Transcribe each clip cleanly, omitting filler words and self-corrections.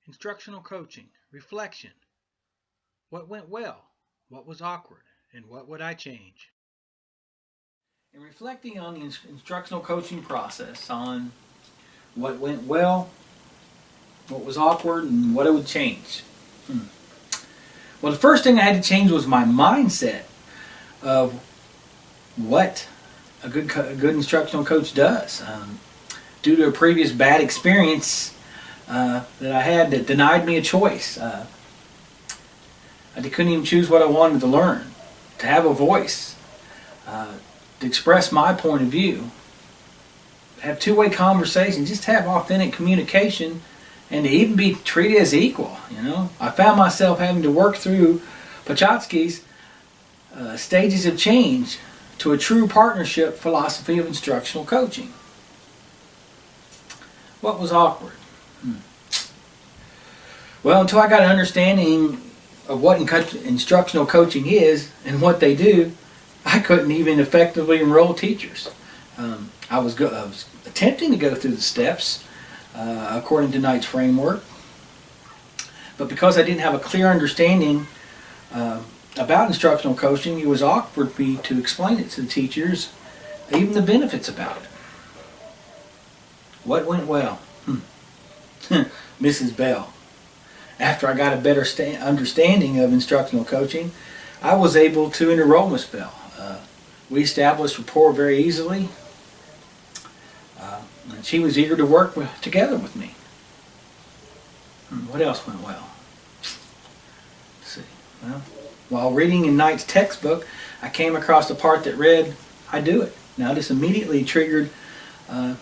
Instructional coaching, reflection. What went well? What was awkward? And what would I change? In reflecting on the instructional coaching process, on what went well, what was awkward, and what I would change. Well, the first thing I had to change was my mindset of what a good instructional coach does. Due to a previous bad experience that I had that denied me a choice. I couldn't even choose what I wanted to learn, to have a voice, to express my point of view, have two-way conversation, just have authentic communication, and to even be treated as equal. I found myself having to work through Pachatsky's stages of change to a true partnership philosophy of instructional coaching. What was awkward? Well, until I got an understanding of what instructional coaching is and what they do, I couldn't even effectively enroll teachers. I was attempting to go through the steps according to Knight's framework, but because I didn't have a clear understanding about instructional coaching, it was awkward for me to explain it to the teachers, even the benefits about it. What went well? Mrs. Bell. After I got a better understanding of instructional coaching, I was able to enroll Miss Bell. We established rapport very easily, and she was eager to work together with me. What else went well? Let's see. Well, while reading in Knight's textbook, I came across the part that read, "I do it." Now this immediately triggered a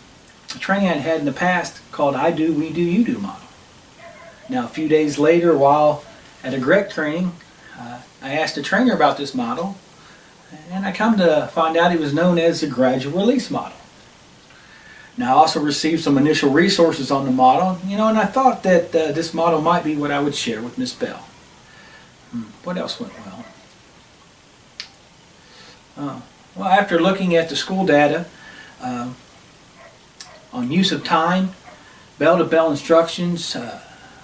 training I'd had in the past called "I do, we do, you do" model. Now a few days later, while at a GREC training, I asked the trainer about this model, and I come to find out it was known as the gradual release model. Now I also received some initial resources on the model, and I thought that this model might be what I would share with Miss Bell. What else went well? Well, after looking at the school data on use of time, bell-to-bell instructions,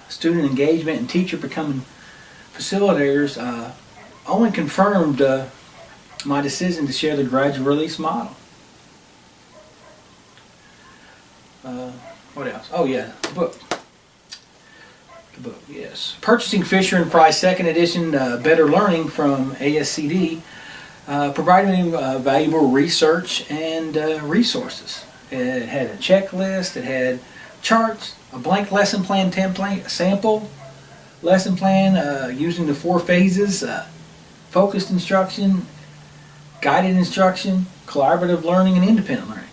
student engagement, and teacher becoming facilitators, only confirmed my decision to share the gradual release model. What else? Oh yeah, the book. The book, yes. Purchasing Fisher and Fry's second edition, Better Learning from ASCD, provided me valuable research and resources. It had a checklist, it had charts, a blank lesson plan template, a sample lesson plan using the 4 phases, focused instruction, guided instruction, collaborative learning, and independent learning.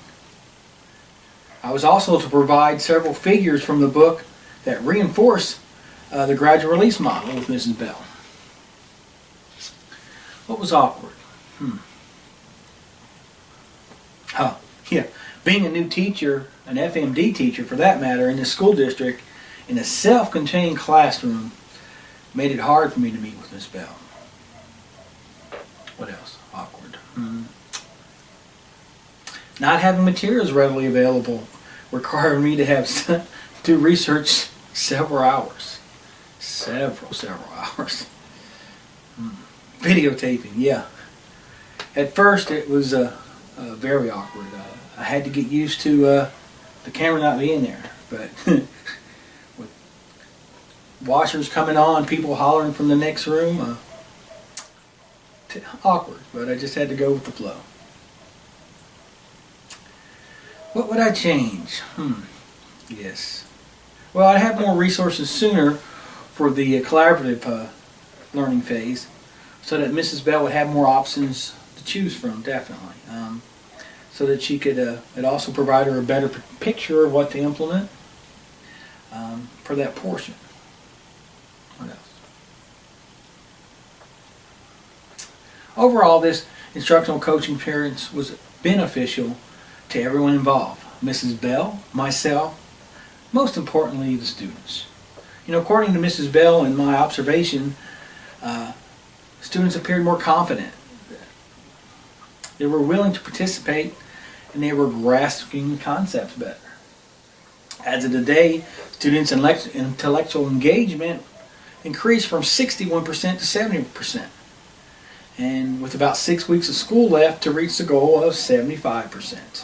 I was also to provide several figures from the book that reinforce the gradual release model with Mrs. Bell. What was awkward? Yeah, being a new teacher, an FMD teacher for that matter, in the school district, in a self-contained classroom, made it hard for me to meet with Miss Bell. What else? Awkward. Not having materials readily available required me to have do research several hours. Several hours. Videotaping, yeah. At first it was very awkward. I had to get used to the camera not being there, but with washers coming on, people hollering from the next room, awkward, but I just had to go with the flow. What would I change? Yes. Well, I'd have more resources sooner for the collaborative learning phase, so that Mrs. Bell would have more options to choose from, definitely. So that she could, it also provide her a better picture of what to implement for that portion. What else? Overall, this instructional coaching experience was beneficial to everyone involved. Mrs. Bell, myself, most importantly the students. According to Mrs. Bell, in my observation, students appeared more confident. They were willing to participate, and they were grasping concepts better. As of today, students' intellectual engagement increased from 61% to 70%, and with about 6 weeks of school left to reach the goal of 75%.